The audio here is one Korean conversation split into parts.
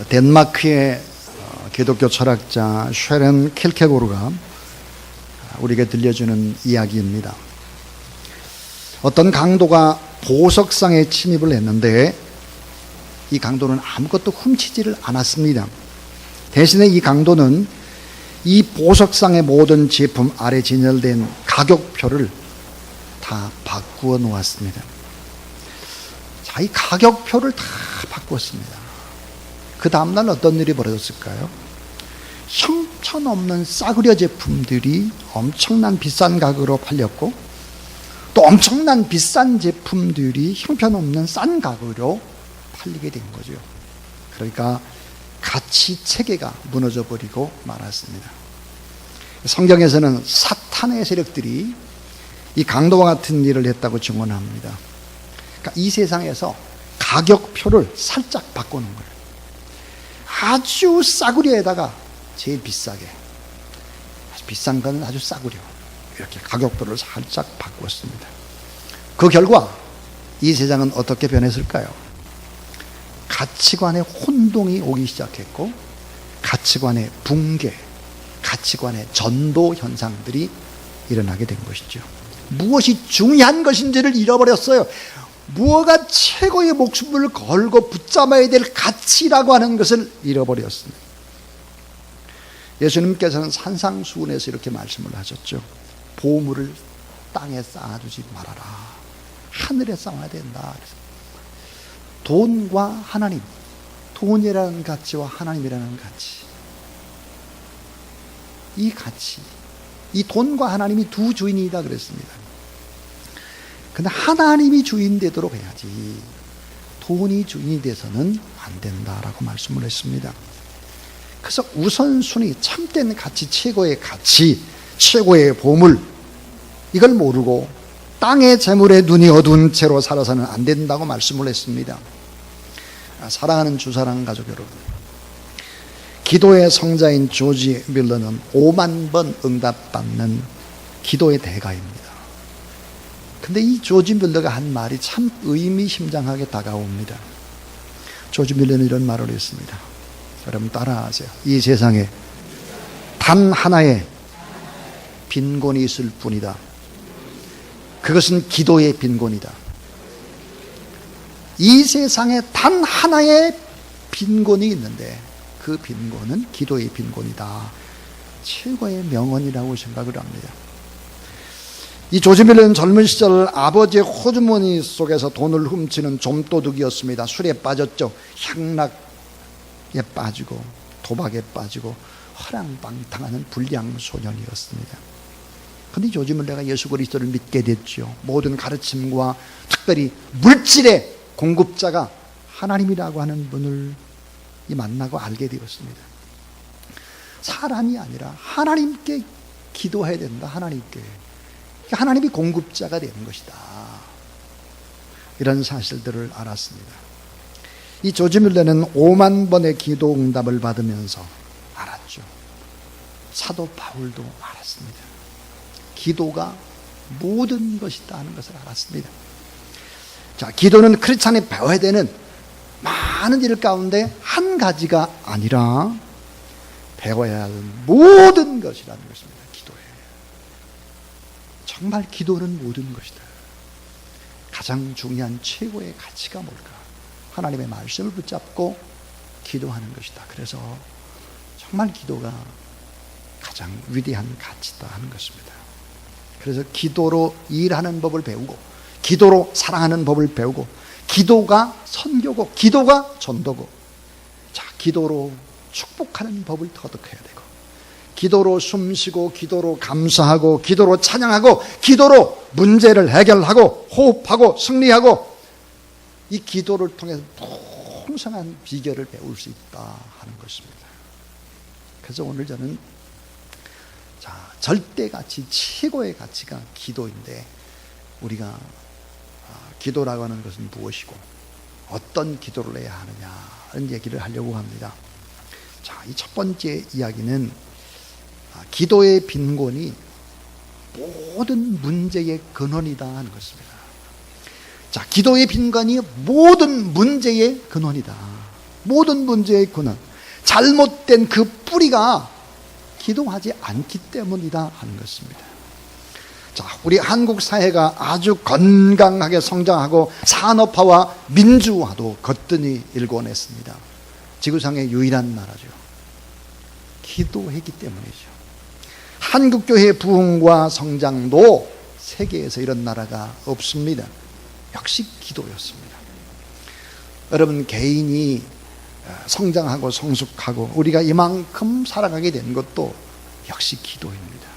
덴마크의 기독교 철학자 쉐렌 킬케고르가 우리에게 들려주는 이야기입니다. 어떤 강도가 보석상에 침입을 했는데 이 강도는 아무것도 훔치지를 않았습니다. 대신에 이 강도는 이 보석상의 모든 제품 아래 진열된 가격표를 다 바꾸어 놓았습니다. 자, 이 가격표를 다 바꾸었습니다. 그 다음날 어떤 일이 벌어졌을까요? 형편없는 싸구려 제품들이 엄청난 비싼 가격으로 팔렸고, 또 엄청난 비싼 제품들이 형편없는 싼 가격으로 팔리게 된 거죠. 그러니까 가치 체계가 무너져 버리고 말았습니다. 성경에서는 사탄의 세력들이 이 강도와 같은 일을 했다고 증언합니다. 그러니까 이 세상에서 가격표를 살짝 바꾸는 거예요. 아주 싸구려에다가 제일 비싸게, 아주 비싼 건 아주 싸구려, 이렇게 가격표를 살짝 바꾸었습니다. 그 결과 이 세상은 어떻게 변했을까요? 가치관의 혼동이 오기 시작했고, 가치관의 붕괴, 가치관의 전도 현상들이 일어나게 된 것이죠. 무엇이 중요한 것인지를 잃어버렸어요. 무엇가 최고의 목숨을 걸고 붙잡아야 될 가치라고 하는 것을 잃어버렸습니다. 예수님께서는 산상수훈에서 이렇게 말씀을 하셨죠. 보물을 땅에 쌓아두지 말아라. 하늘에 쌓아야 된다. 돈과 하나님, 돈이라는 가치와 하나님이라는 가치, 이 가치, 이 돈과 하나님이 두 주인이다 그랬습니다. 근데 하나님이 주인 되도록 해야지 돈이 주인이 돼서는 안 된다라고 말씀을 했습니다. 그래서 우선순위, 참된 가치, 최고의 가치, 최고의 보물, 이걸 모르고 땅의 재물에 눈이 어두운 채로 살아서는 안 된다고 말씀을 했습니다. 사랑하는 주사랑 가족 여러분, 기도의 성자인 조지 밀러는 5만 번 응답받는 기도의 대가입니다. 근데 이 조지 밀러가 한 말이 참 의미심장하게 다가옵니다. 조지 밀러는 이런 말을 했습니다. 여러분 따라하세요. 이 세상에 단 하나의 빈곤이 있을 뿐이다. 그것은 기도의 빈곤이다. 이 세상에 단 하나의 빈곤이 있는데 그 빈곤은 기도의 빈곤이다. 최고의 명언이라고 생각을 합니다. 이 조지 밀러는 젊은 시절 아버지의 호주머니 속에서 돈을 훔치는 좀도둑이었습니다. 술에 빠졌죠. 향락에 빠지고 도박에 빠지고 허랑방탕하는 불량 소년이었습니다. 그런데 조지 밀러가 예수 그리스도를 믿게 됐죠. 모든 가르침과 특별히 물질의 공급자가 하나님이라고 하는 분을 만나고 알게 되었습니다. 사람이 아니라 하나님께 기도해야 된다. 하나님이 공급자가 되는 것이다. 이런 사실들을 알았습니다. 이 조지 밀러는 5만 번의 기도 응답을 받으면서 알았죠. 사도 바울도 알았습니다. 기도가 모든 것이다 하는 것을 알았습니다. 자, 기도는 크리스찬이 배워야 되는 많은 일 가운데 한 가지가 아니라 배워야 할 모든 것이라는 것입니다. 정말 기도는 모든 것이다. 가장 중요한 최고의 가치가 뭘까? 하나님의 말씀을 붙잡고 기도하는 것이다. 그래서 정말 기도가 가장 위대한 가치다 하는 것입니다. 그래서 기도로 일하는 법을 배우고, 기도로 사랑하는 법을 배우고, 기도가 선교고, 기도가 전도고, 자, 기도로 축복하는 법을 터득해야 되고, 기도로 숨쉬고, 기도로 감사하고, 기도로 찬양하고, 기도로 문제를 해결하고, 호흡하고, 승리하고, 이 기도를 통해서 풍성한 비결을 배울 수 있다 하는 것입니다. 그래서 오늘 저는 절대 가치, 최고의 가치가 기도인데, 우리가 기도라고 하는 것은 무엇이고 어떤 기도를 해야 하느냐 하는 얘기를 하려고 합니다. 자, 이 첫 번째 이야기는 기도의 빈곤이 모든 문제의 근원이다 하는 것입니다. 자, 기도의 빈곤이 모든 문제의 근원이다. 모든 문제의 근원, 잘못된 그 뿌리가 기도하지 않기 때문이다 하는 것입니다. 자, 우리 한국 사회가 아주 건강하게 성장하고 산업화와 민주화도 거뜬히 일궈냈습니다. 지구상의 유일한 나라죠. 기도했기 때문이죠. 한국교회의 부흥과 성장도 세계에서 이런 나라가 없습니다. 역시 기도였습니다. 여러분, 개인이 성장하고 성숙하고 우리가 이만큼 살아가게 된 것도 역시 기도입니다.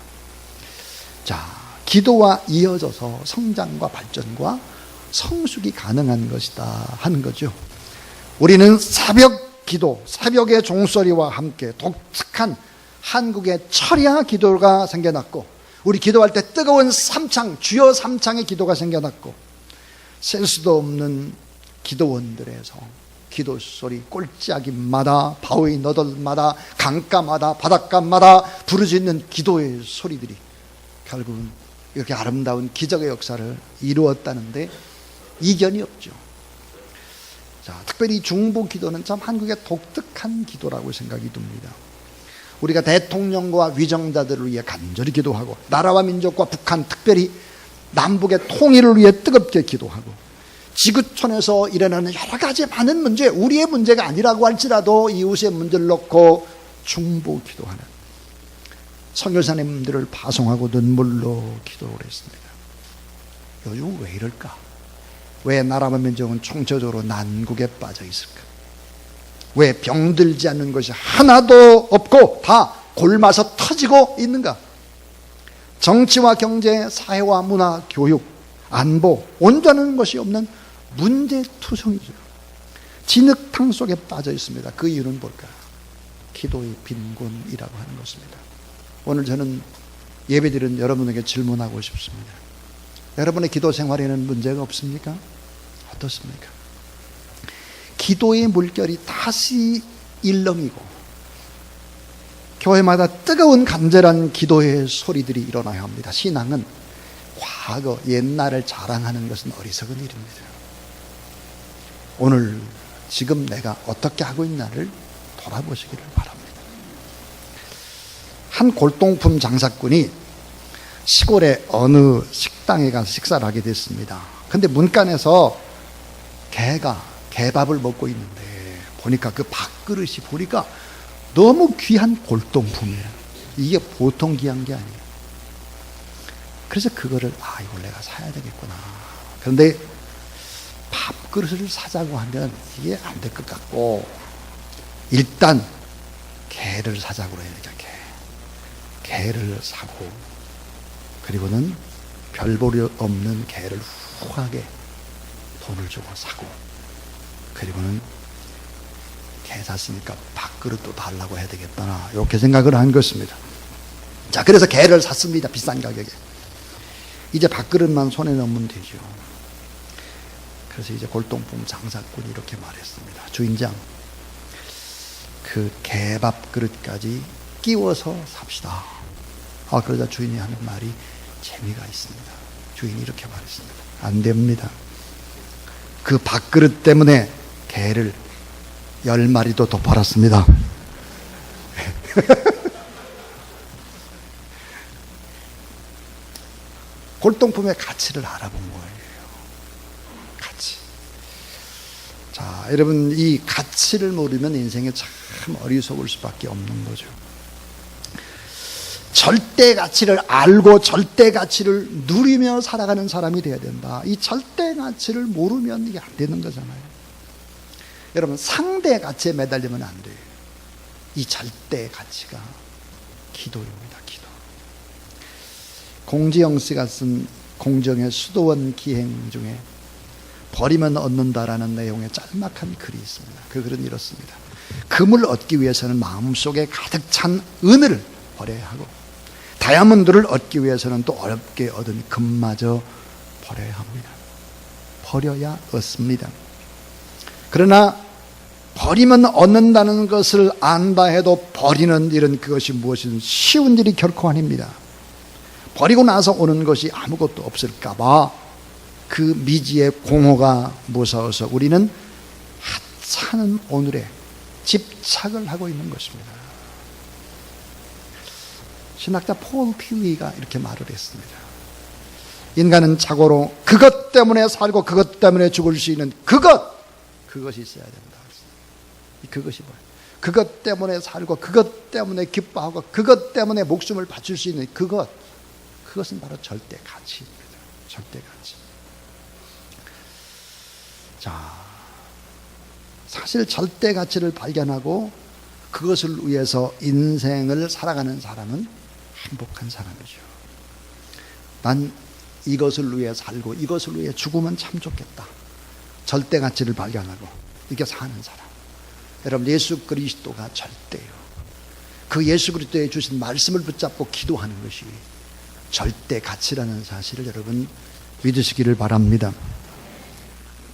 자, 기도와 이어져서 성장과 발전과 성숙이 가능한 것이다 하는 거죠. 우리는 새벽 기도, 새벽의 종소리와 함께 독특한 한국의 철야 기도가 생겨났고, 우리 기도할 때 뜨거운 삼창, 주여 삼창의 기도가 생겨났고, 셀 수도 없는 기도원들에서 기도 소리 꼴짝이마다, 바위 너덜마다, 강가마다, 바닷가마다 부르짖는 기도의 소리들이 결국은 이렇게 아름다운 기적의 역사를 이루었다는데 이견이 없죠. 자, 특별히 중보 기도는 참 한국의 독특한 기도라고 생각이 듭니다. 우리가 대통령과 위정자들을 위해 간절히 기도하고, 나라와 민족과 북한, 특별히 남북의 통일을 위해 뜨겁게 기도하고, 지구촌에서 일어나는 여러 가지 많은 문제, 우리의 문제가 아니라고 할지라도 이웃의 문제를 놓고 중보 기도하는 선교사님들을 파송하고 눈물로 기도를 했습니다. 요즘 왜 이럴까? 왜 나라와 민족은 총체적으로 난국에 빠져 있을까? 왜 병들지 않는 것이 하나도 없고 다 골마서 터지고 있는가? 정치와 경제, 사회와 문화, 교육, 안보, 온전한 것이 없는 문제투성이죠. 진흙탕 속에 빠져 있습니다. 그 이유는 뭘까? 기도의 빈곤이라고 하는 것입니다. 오늘 저는 예배드린 여러분에게 질문하고 싶습니다. 여러분의 기도 생활에는 문제가 없습니까? 어떻습니까? 기도의 물결이 다시 일렁이고 교회마다 뜨거운 간절한 기도의 소리들이 일어나야 합니다. 신앙은 과거, 옛날을 자랑하는 것은 어리석은 일입니다. 오늘, 지금 내가 어떻게 하고 있나를 돌아보시기를 바랍니다. 한 골동품 장사꾼이 시골의 어느 식당에 가서 식사를 하게 됐습니다. 근데 문간에서 개가 개밥을 먹고 있는데 보니까 그 밥그릇이 보니까 너무 귀한 골동품이에요. 이게 보통 귀한 게 아니에요. 그래서 그거를 이걸 내가 사야 되겠구나. 그런데 밥그릇을 사자고 하면 이게 안 될 것 같고, 일단 개를 사자고 해야 되겠다. 개를 사고, 그리고는 별 볼이 없는 개를 후하게 돈을 주고 사고, 그리고는 개 샀으니까 밥그릇도 달라고 해야 되겠구나, 이렇게 생각을 한 것입니다. 자, 그래서 개를 샀습니다. 비싼 가격에. 이제 밥그릇만 손에 넣으면 되죠. 그래서 이제 골동품 장사꾼이 이렇게 말했습니다. 주인장, 그 개밥 그릇까지 끼워서 삽시다. 그러자 주인이 하는 말이 재미가 있습니다. 주인이 이렇게 말했습니다. 안 됩니다. 그 밥그릇 때문에 개를 10마리도 더 팔았습니다. 골동품의 가치를 알아본 거예요. 가치. 자, 여러분, 이 가치를 모르면 인생에 참 어리석을 수밖에 없는 거죠. 절대 가치를 알고 절대 가치를 누리며 살아가는 사람이 되어야 된다. 이 절대 가치를 모르면 이게 안 되는 거잖아요. 여러분, 상대 가치에 매달리면 안 돼요. 이 절대 가치가 기도입니다. 기도. 공지영 씨가 쓴 공정의 수도원 기행 중에 버리면 얻는다라는 내용의 짤막한 글이 있습니다. 그 글은 이렇습니다. 금을 얻기 위해서는 마음속에 가득 찬 은을 버려야 하고, 다이아몬드를 얻기 위해서는 또 어렵게 얻은 금마저 버려야 합니다. 버려야 얻습니다. 그러나 버리면 얻는다는 것을 안다 해도 버리는 일은, 그것이 무엇이든 쉬운 일이 결코 아닙니다. 버리고 나서 오는 것이 아무것도 없을까 봐 그 미지의 공허가 무서워서 우리는 사는 오늘에 집착을 하고 있는 것입니다. 신학자 폴 필리가 이렇게 말을 했습니다. 인간은 자고로 그것 때문에 살고 그것 때문에 죽을 수 있는 그것이 있어야 된다. 그것이 뭐예요? 그것 때문에 살고 그것 때문에 기뻐하고 그것 때문에 목숨을 바칠 수 있는 그것은 바로 절대 가치입니다. 절대 가치. 자, 사실 절대 가치를 발견하고 그것을 위해서 인생을 살아가는 사람은 행복한 사람이죠. 난 이것을 위해 살고 이것을 위해 죽으면 참 좋겠다. 절대 가치를 발견하고 이렇게 사는 사람. 여러분, 예수 그리스도가 절대요. 그 예수 그리스도에 주신 말씀을 붙잡고 기도하는 것이 절대 가치라는 사실을 여러분 믿으시기를 바랍니다.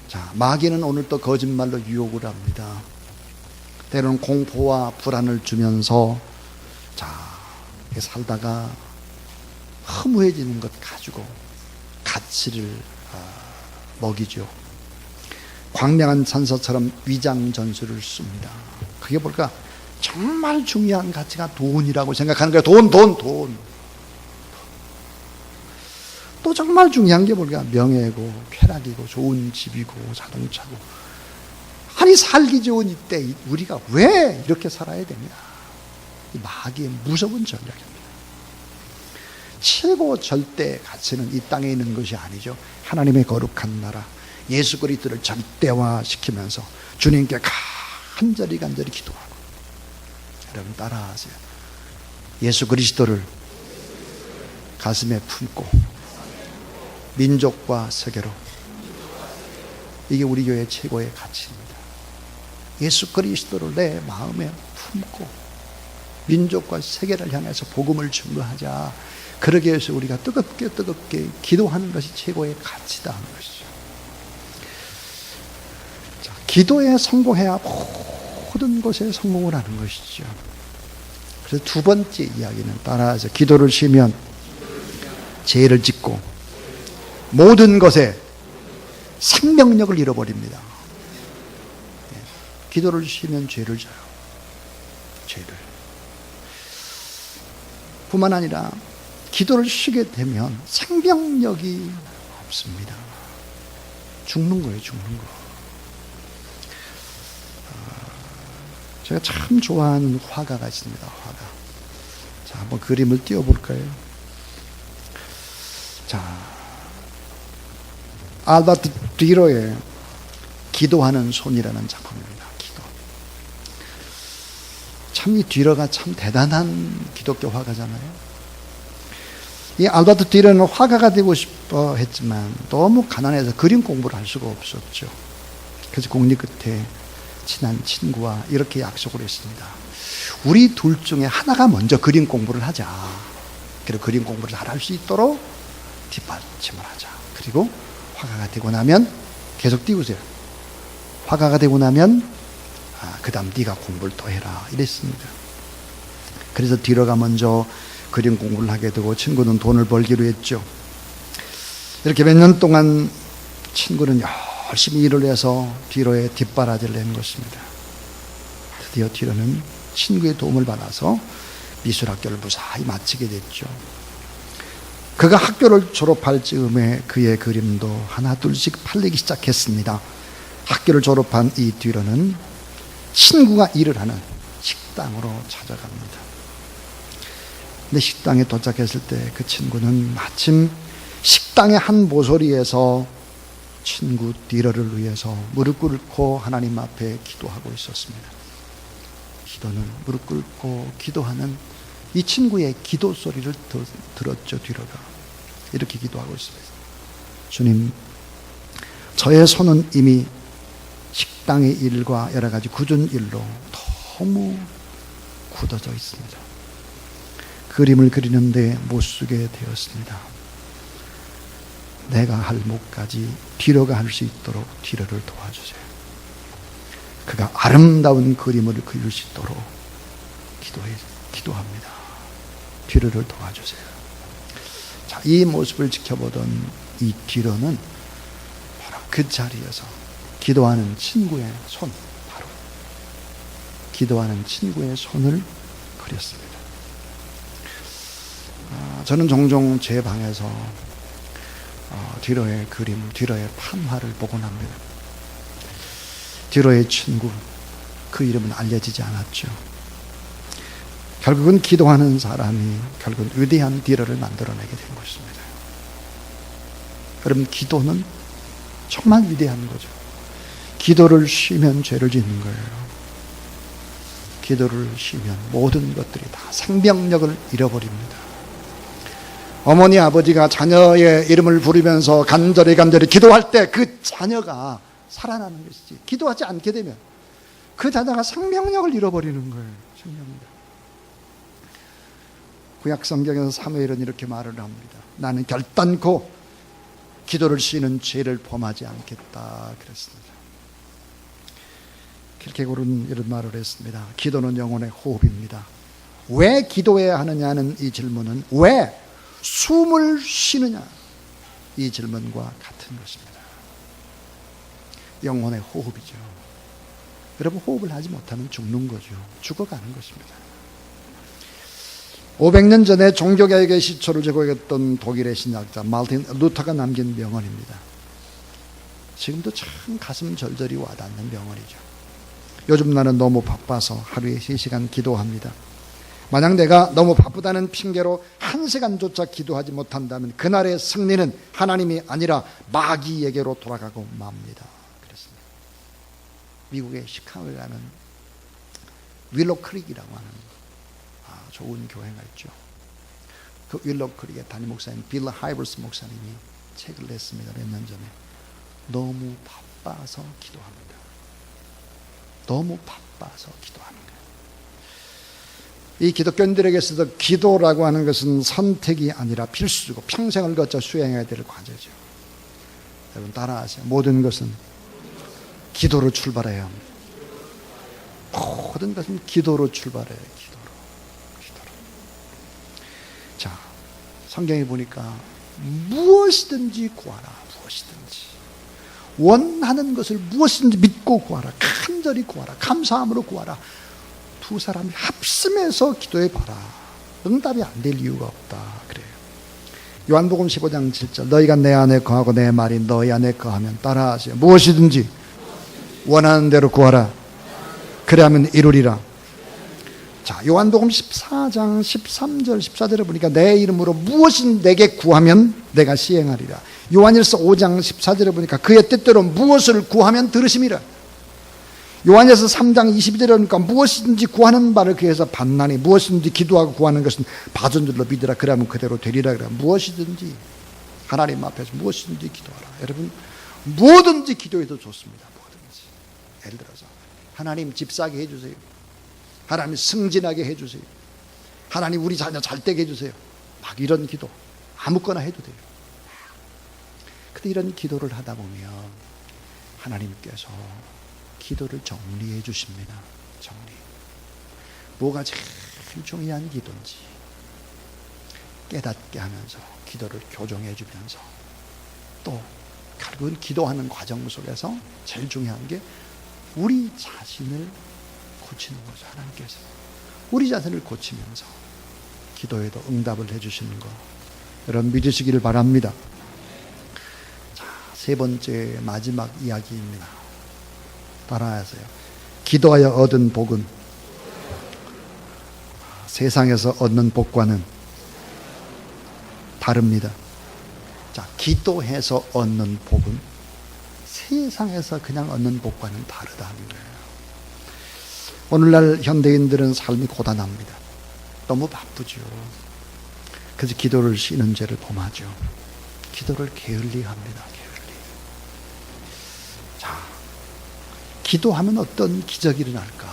자, 마귀는 오늘 또 거짓말로 유혹을 합니다. 때로는 공포와 불안을 주면서 살다가 허무해지는 것 가지고 가치를 먹이죠. 광명한 산서처럼 위장 전술을 씁니다. 그게 뭘까? 정말 중요한 가치가 돈이라고 생각하는 거야. 돈. 또 정말 중요한 게 뭘까? 명예고 쾌락이고 좋은 집이고 자동차고. 아니, 살기 좋은 이때 우리가 왜 이렇게 살아야 되냐? 이 마귀의 무서운 전략입니다. 최고 절대 가치는 이 땅에 있는 것이 아니죠. 하나님의 거룩한 나라 예수 그리스도를 절대화시키면서 주님께 간절히 기도하고. 여러분 따라하세요. 예수 그리스도를 가슴에 품고 민족과 세계로. 이게 우리 교회의 최고의 가치입니다. 예수 그리스도를 내 마음에 품고 민족과 세계를 향해서 복음을 증거하자. 그러기 위해서 우리가 뜨겁게 기도하는 것이 최고의 가치다 하는 것이죠. 자, 기도에 성공해야 모든 것에 성공을 하는 것이죠. 그래서 두 번째 이야기는 따라서 기도를 쉬면 죄를 짓고 모든 것에 생명력을 잃어버립니다. 기도를 쉬면 죄를 져요. 죄를. 뿐만 아니라 기도를 쉬게 되면 생명력이 없습니다. 죽는 거예요. 제가 참 좋아하는 화가가 있습니다. 화가. 자, 한번 그림을 띄워볼까요? 자, 알바르토 디로의 기도하는 손이라는 작품입니다. 기도. 참 이 디로가 참 대단한 기독교 화가잖아요. 이 알바르토 디로는 화가가 되고 싶어 했지만 너무 가난해서 그림 공부를 할 수가 없었죠. 그래서 공리 끝에 친한 친구와 이렇게 약속을 했습니다. 우리 둘 중에 하나가 먼저 그림 공부를 하자. 그리고 그림 공부를 잘 할 수 있도록 뒷받침을 하자. 그리고 화가가 되고 나면 계속 띄우세요. 화가가 되고 나면 그 다음 네가 공부를 또 해라 이랬습니다. 그래서 디로가 먼저 그림 공부를 하게 되고 친구는 돈을 벌기로 했죠. 이렇게 몇 년 동안 친구는 열심히 일을 해서 디로의 뒷바라지를 낸 것입니다. 드디어 디로는 친구의 도움을 받아서 미술학교를 무사히 마치게 됐죠. 그가 학교를 졸업할 즈음에 그의 그림도 하나 둘씩 팔리기 시작했습니다. 학교를 졸업한 이 디로는 친구가 일을 하는 식당으로 찾아갑니다. 근데 식당에 도착했을 때 그 친구는 마침 식당의 한 모서리에서 친구 디로를 위해서 무릎 꿇고 하나님 앞에 기도하고 있었습니다. 기도는 무릎 꿇고 기도하는 이 친구의 기도 소리를 들었죠. 디로가 이렇게 기도하고 있습니다. 주님, 저의 손은 이미 식당의 일과 여러 가지 굳은 일로 너무 굳어져 있습니다. 그림을 그리는데 못 쓰게 되었습니다. 내가 할 몫까지 디로가 할 수 있도록 디로를 도와주세요. 그가 아름다운 그림을 그릴 수 있도록 기도합니다. 디로를 도와주세요. 자, 이 모습을 지켜보던 이 디로는 바로 그 자리에서 기도하는 친구의 손, 기도하는 친구의 손을 그렸습니다. 저는 종종 제 방에서 뒤로의 그림, 뒤로의 판화를 보곤 합니다. 뒤로의 친구, 그 이름은 알려지지 않았죠. 결국은 기도하는 사람이 결국은 위대한 뒤로를 만들어내게 된 것입니다. 여러분, 기도는 정말 위대한 거죠. 기도를 쉬면 죄를 짓는 거예요. 기도를 쉬면 모든 것들이 다 생명력을 잃어버립니다. 어머니 아버지가 자녀의 이름을 부르면서 간절히 기도할 때 그 자녀가 살아나는 것이지, 기도하지 않게 되면 그 자녀가 생명력을 잃어버리는 거예요. 생명력. 구약 성경에서 사무엘은 이렇게 말을 합니다. 나는 결단코 기도를 쉬는 죄를 범하지 않겠다 그랬습니다. 킬케고르는 이런 말을 했습니다. 기도는 영혼의 호흡입니다. 왜 기도해야 하느냐는 이 질문은 왜 숨을 쉬느냐, 이 질문과 같은 것입니다. 영혼의 호흡이죠. 여러분, 호흡을 하지 못하면 죽는 거죠. 죽어가는 것입니다. 500년 전에 종교개혁의 시초를 제공했던 독일의 신학자 마르틴 루터가 남긴 명언입니다. 지금도 참 가슴 절절히 와닿는 명언이죠. 요즘 나는 너무 바빠서 하루에 3시간 기도합니다. 만약 내가 너무 바쁘다는 핑계로 1시간조차 기도하지 못한다면 그날의 승리는 하나님이 아니라 마귀에게로 돌아가고 맙니다. 그랬습니다. 미국의 시카고에 가면 윌로 크릭이라고 하는 좋은 교회가 있죠. 그 윌로 크릭의 담임 목사님 빌 하이버스 목사님이 책을 냈습니다. 몇 년 전에. 너무 바빠서 기도합니다. 너무 바빠서 기도하는 거예요. 이 기독교인들에게서도 기도라고 하는 것은 선택이 아니라 필수고 평생을 거쳐 수행해야 될 과제죠. 여러분 따라하세요. 모든 것은 기도로 출발해야 합니다. 모든 것은 기도로 출발해요. 기도로. 자, 성경에 보니까 무엇이든지 구하라. 무엇이든지. 원하는 것을 무엇이든지 믿고 구하라. 간절히 구하라. 감사함으로 구하라. 두 사람이 합심해서 기도해 봐라. 응답이 안 될 이유가 없다. 그래요. 요한복음 15장 7절. 너희가 내 안에 거하고 내 말이 너희 안에 거하면 따라하세요. 무엇이든지 원하는 대로 구하라. 그래야면 이루리라. 자, 요한복음 14장 13절 14절에 보니까 내 이름으로 무엇인 내게 구하면 내가 시행하리라. 요한일서 5장 14절에 보니까 그의 뜻대로 무엇을 구하면 들으심이라. 요한일서 3장 22절에 보니까 무엇이든지 구하는 바를 그에서 받나니 무엇이든지 기도하고 구하는 것은 받은 줄로 믿으라. 그러면 그대로 되리라. 그래. 무엇이든지 하나님 앞에서 무엇이든지 기도하라. 여러분 뭐든지 기도해도 좋습니다. 뭐든지. 예를 들어서 하나님 집 사게 해주세요. 하나님 승진하게 해주세요. 하나님 우리 자녀 잘 되게 해주세요. 막 이런 기도 아무거나 해도 돼요. 근데 이런 기도를 하다 보면 하나님께서 기도를 정리해 주십니다. 정리. 뭐가 제일 중요한 기도인지 깨닫게 하면서 기도를 교정해 주면서 또 결국은 기도하는 과정 속에서 제일 중요한 게 우리 자신을 고치는 거죠. 하나님께서 우리 자신을 고치면서 기도에도 응답을 해주시는 거 여러분 믿으시기를 바랍니다. 자, 세 번째 마지막 이야기입니다. 따라하세요. 기도하여 얻은 복은 세상에서 얻는 복과는 다릅니다. 자, 기도해서 얻는 복은 세상에서 그냥 얻는 복과는 다르다는 거예요. 오늘날 현대인들은 삶이 고단합니다. 너무 바쁘죠. 그래서 기도를 쉬는 죄를 범하죠. 기도를 게을리합니다. 게을리. 자, 기도하면 어떤 기적이 일어날까?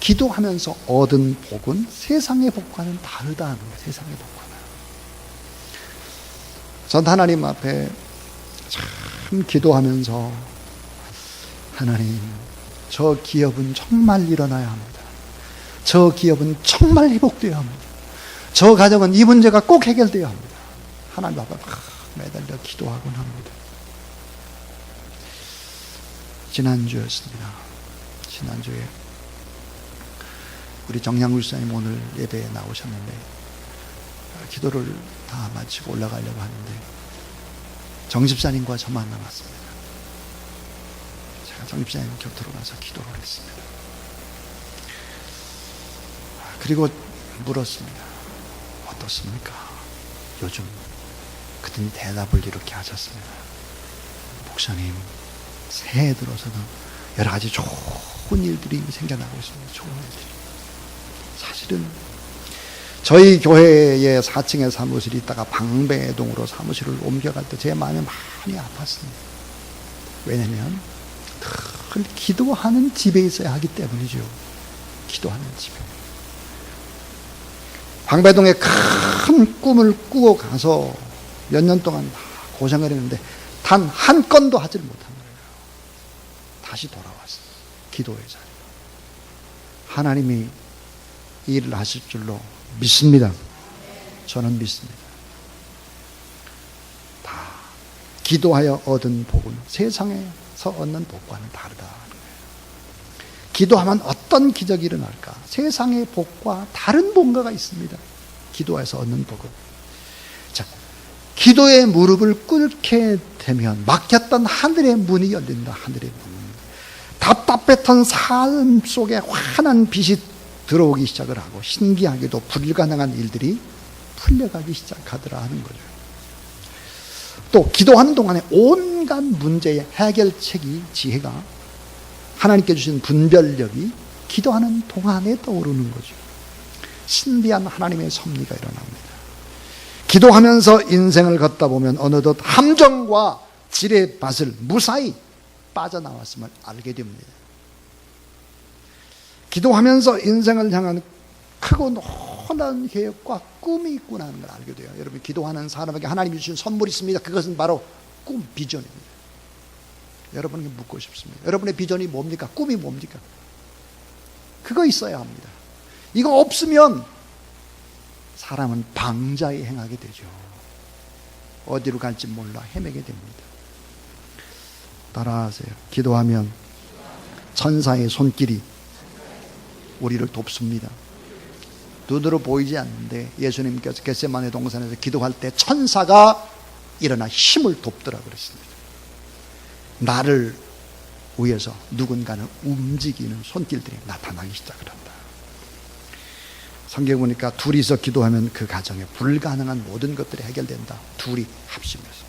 기도하면서 얻은 복은 세상의 복과는 다르다는 거예요. 세상의 복과는. 전 하나님 앞에 참 기도하면서 하나님, 저 기업은 정말 일어나야 합니다. 저 기업은 정말 회복되어야 합니다. 저 가정은 이 문제가 꼭 해결되어야 합니다. 하나님 앞에 매달려 기도하곤 합니다. 지난주였습니다. 지난주에 우리 정양구 집사님 오늘 예배에 나오셨는데 기도를 다 마치고 올라가려고 하는데 정 집사님과 저만 남았습니다. 제가 정 집사님 곁으로 가서 기도를 했습니다. 그리고 물었습니다. 어떻습니까? 요즘 그랬더니 대답을 이렇게 하셨습니다. 목사님, 새해 들어서는 여러 가지 좋은 일들이 생겨나고 있습니다. 좋은 일들이. 사실은 저희 교회에 4층에 사무실이 있다가 방배동으로 사무실을 옮겨갈 때 제 마음이 많이 아팠습니다. 왜냐하면 늘 기도하는 집에 있어야 하기 때문이죠. 기도하는 집에. 방배동에 큰 꿈을 꾸고 가서 몇 년 동안 고생을 했는데 단 한 건도 하지를 못한 거예요. 다시 돌아왔어요. 기도의 자리. 하나님이 이 일을 하실 줄로 믿습니다. 저는 믿습니다. 다 기도하여 얻은 복은 세상에서 얻는 복과는 다르다. 기도하면 어떤 기적이 일어날까? 세상의 복과 다른 뭔가가 있습니다. 기도해서 얻는 복은. 자, 기도의 무릎을 꿇게 되면 막혔던 하늘의 문이 열린다. 하늘의 문. 답답했던 삶 속에 환한 빛이 들어오기 시작을 하고 신기하게도 불가능한 일들이 풀려가기 시작하더라 하는 거죠. 또 기도하는 동안에 온갖 문제의 해결책이 지혜가 하나님께 주신 분별력이 기도하는 동안에 떠오르는 거죠. 신비한 하나님의 섭리가 일어납니다. 기도하면서 인생을 걷다 보면 어느덧 함정과 지뢰의 밭을 무사히 빠져나왔음을 알게 됩니다. 기도하면서 인생을 향한 크고 놀라운 계획과 꿈이 있구나 하는 걸 알게 돼요. 여러분, 기도하는 사람에게 하나님이 주신 선물이 있습니다. 그것은 바로 꿈, 비전입니다. 여러분에게 묻고 싶습니다. 여러분의 비전이 뭡니까? 꿈이 뭡니까? 그거 있어야 합니다. 이거 없으면 사람은 방자에 행하게 되죠. 어디로 갈지 몰라 헤매게 됩니다. 따라하세요. 기도하면 천사의 손길이 우리를 돕습니다. 눈으로 보이지 않는데 예수님께서 겟세마네 동산에서 기도할 때 천사가 일어나 힘을 돕더라 그랬습니다. 나를 위해서 누군가는 움직이는 손길들이 나타나기 시작을 한다. 성경 보니까 둘이서 기도하면 그 가정에 불가능한 모든 것들이 해결된다. 둘이 합심해서.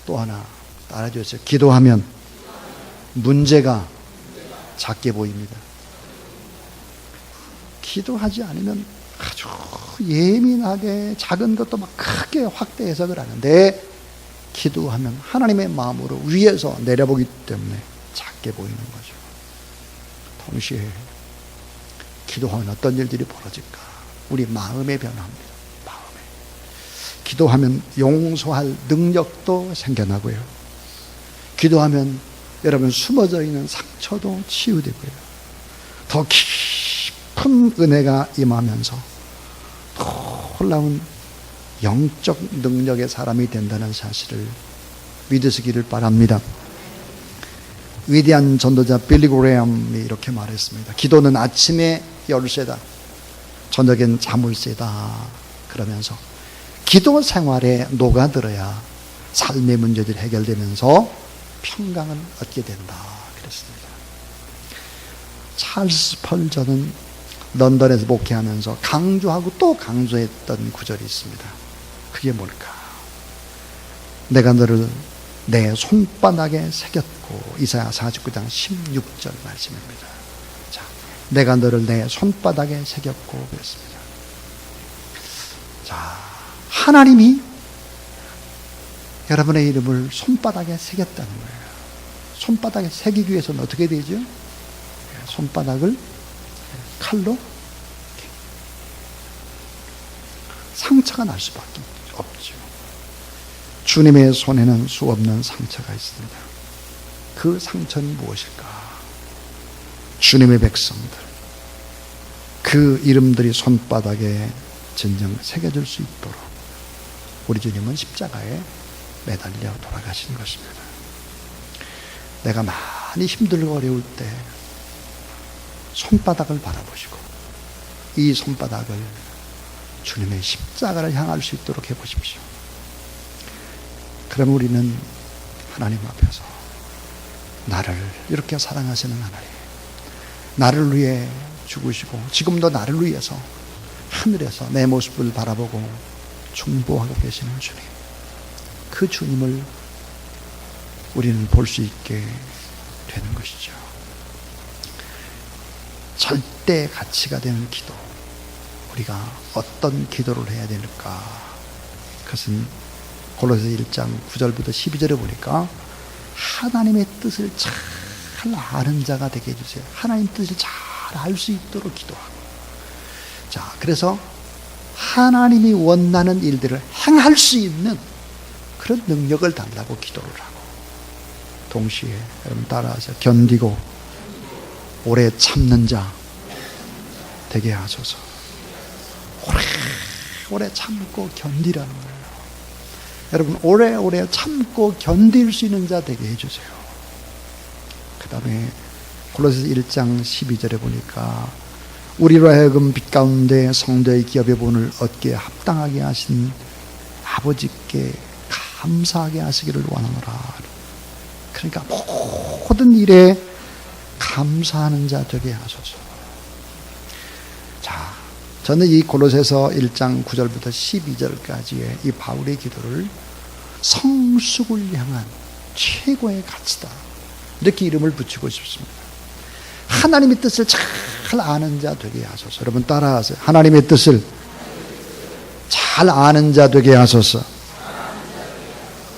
또 하나 따라주세요. 기도하면 문제가 작게 보입니다. 기도하지 않으면 아주 예민하게 작은 것도 막 크게 확대 해석을 하는데 기도하면 하나님의 마음으로 위에서 내려보기 때문에 작게 보이는 거죠. 동시에 기도하면 어떤 일들이 벌어질까? 우리 마음의 변화입니다. 마음에. 기도하면 용서할 능력도 생겨나고요. 기도하면 여러분 숨어져 있는 상처도 치유되고요. 더 깊은 은혜가 임하면서 놀라운 영적 능력의 사람이 된다는 사실을 믿으시기를 바랍니다. 위대한 전도자 빌리 그레엄이 이렇게 말했습니다. 기도는 아침에 열쇠다. 저녁엔 자물쇠다. 그러면서 기도 생활에 녹아들어야 삶의 문제들이 해결되면서 평강을 얻게 된다. 그랬습니다. 찰스 펄저는 런던에서 목회하면서 강조하고 또 강조했던 구절이 있습니다. 그게 뭘까? 내가 너를 내 손바닥에 새겼고, 이사야 49장 16절 말씀입니다. 자, 내가 너를 내 손바닥에 새겼고 그랬습니다. 자, 하나님이 여러분의 이름을 손바닥에 새겼다는 거예요. 손바닥에 새기기 위해서는 어떻게 되죠? 손바닥을 칼로 상처가 날 수밖에 없죠. 주님의 손에는 수없는 상처가 있습니다. 그 상처는 무엇일까? 주님의 백성들, 그 이름들이 손바닥에 진정 새겨질 수 있도록 우리 주님은 십자가에 매달려 돌아가신 것입니다. 내가 많이 힘들고 어려울 때 손바닥을 바라보시고 이 손바닥을 주님의 십자가를 향할 수 있도록 해보십시오. 그럼 우리는 하나님 앞에서 나를 이렇게 사랑하시는 하나님, 나를 위해 죽으시고 지금도 나를 위해서 하늘에서 내 모습을 바라보고 중보하고 계시는 주님, 그 주님을 우리는 볼 수 있게 되는 것이죠. 절대 가치가 되는 기도, 우리가 어떤 기도를 해야 될까? 그것은 골로새 1장 9절부터 12절에 보니까 하나님의 뜻을 잘 아는 자가 되게 해주세요. 하나님 뜻을 잘 알 수 있도록 기도하고, 자, 그래서 하나님이 원하는 일들을 행할 수 있는 그런 능력을 달라고 기도를 하고, 동시에 여러분 따라하세요. 견디고 오래 참는 자 되게 하소서. 오래 참고 견디라는 거예요. 여러분 오래 참고 견딜 수 있는 자 되게 해주세요. 그 다음에 골로새서 1장 12절에 보니까 우리로 하여금 빛 가운데 성도의 기업의 본을 얻기에 합당하게 하신 아버지께 감사하게 하시기를 원하노라. 그러니까 모든 일에 감사하는 자 되게 하소서. 자, 저는 이 골로새서 1장 9절부터 12절까지의 이 바울의 기도를 성숙을 향한 최고의 가치다, 이렇게 이름을 붙이고 싶습니다. 하나님의 뜻을 잘 아는 자 되게 하소서. 여러분 따라하세요. 하나님의 뜻을 잘 아는 자 되게 하소서.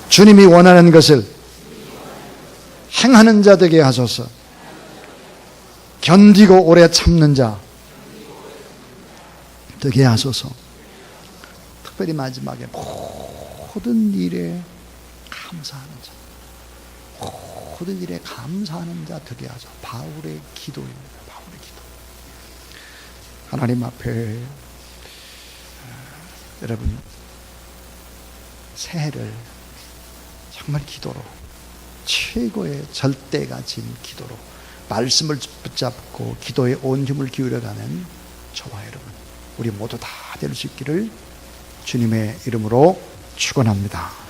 주님이 원하는 것을 행하는 자 되게 하소서. 견디고 오래 참는 자 되게 하소서. 특별히 마지막에 모든 일에 감사하는 자, 모든 일에 감사하는 자 되게 하소서. 바울의 기도입니다. 바울의 기도. 하나님 앞에 여러분 새해를 정말 기도로, 최고의 절대가진 기도로 말씀을 붙잡고 기도에 온 힘을 기울여가는 저와 여러분, 우리 모두 다 될 수 있기를 주님의 이름으로 축원합니다.